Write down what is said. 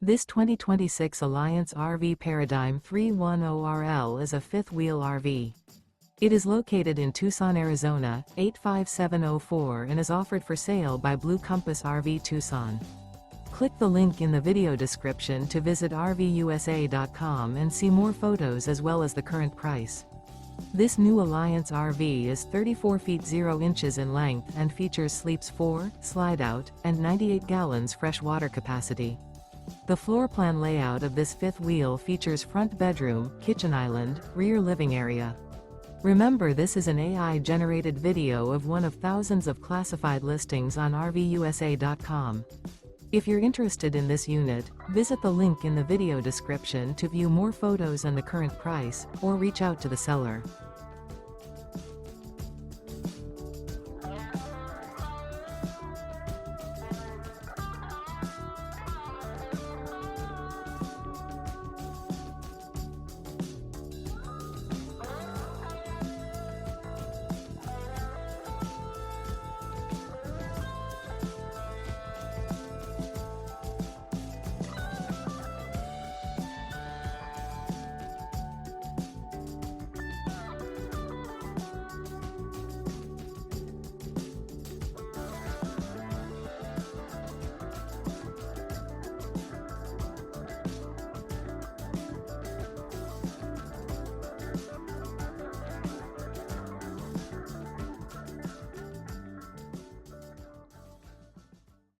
This 2026 Alliance RV Paradigm 310RL is a fifth-wheel RV. It is located in Tucson, Arizona, 85704 and is offered for sale by Blue Compass RV Tucson. Click the link in the video description to visit RVUSA.com and see more photos as well as the current price. This new Alliance RV is 34 feet 0 inches in length and features sleeps 4, slide-out, and 98 gallons fresh water capacity. The floor plan layout of this fifth wheel features front bedroom, kitchen island, rear living area. Remember, this is an AI-generated video of one of thousands of classified listings on RVUSA.com. If you're interested in this unit, visit the link in the video description to view more photos and the current price, or reach out to the seller.